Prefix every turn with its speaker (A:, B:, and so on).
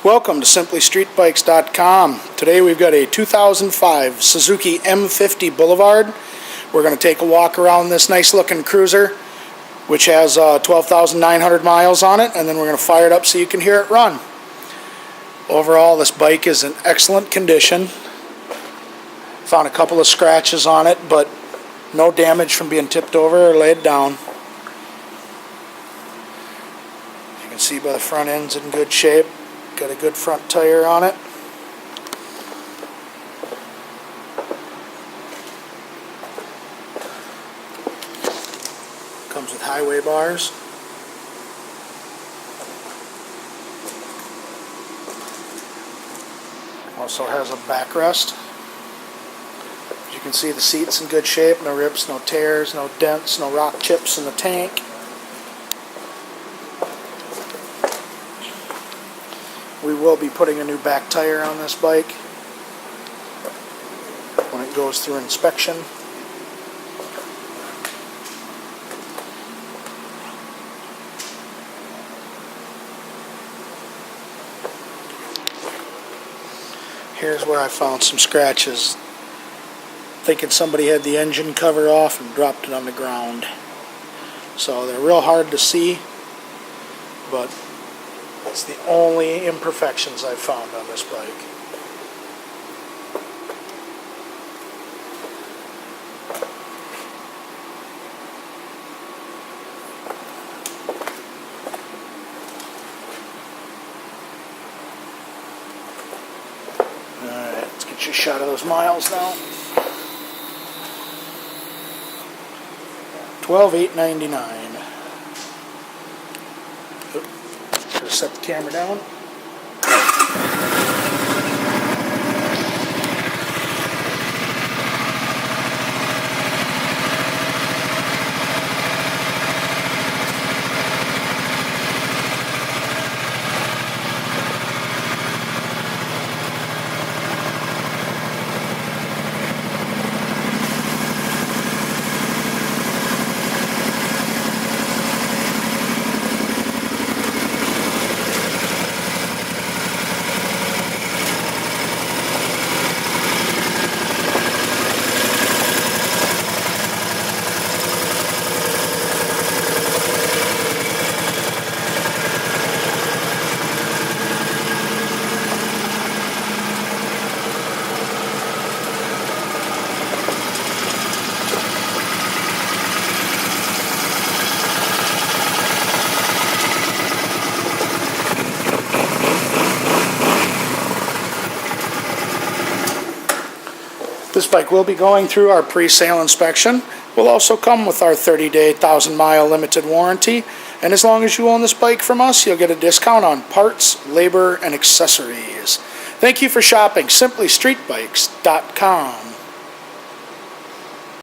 A: Welcome to SimplyStreetBikes.com. Today we've got a 2005 Suzuki M50 Boulevard. We're going to take a walk around this nice looking cruiser, which has 12,900 miles on it, and then we're going to fire it up so you can hear it run. Overall, this bike is in excellent condition. Found a couple of scratches on it, but no damage from being tipped over or laid down. You can see by the front end's in good shape. Got a good front tire on it. Comes with highway bars. Also has a backrest. As you can see, the seat's in good shape. No rips, no tears, no dents, no rock chips in the tank. We will be putting a new back tire on this bike when it goes through inspection. Here's where I found some scratches. Thinking somebody had the engine cover off and dropped it on the ground. So they're real hard to see, but it's the only imperfections I've found on this bike. Alright, let's get you a shot of those miles now. 12,899. Set the camera down. This bike will be going through our pre-sale inspection. Will also come with our 30-day, 1,000-mile limited warranty. And as long as you own this bike from us, you'll get a discount on parts, labor, and accessories. Thank you for shopping SimplyStreetBikes.com.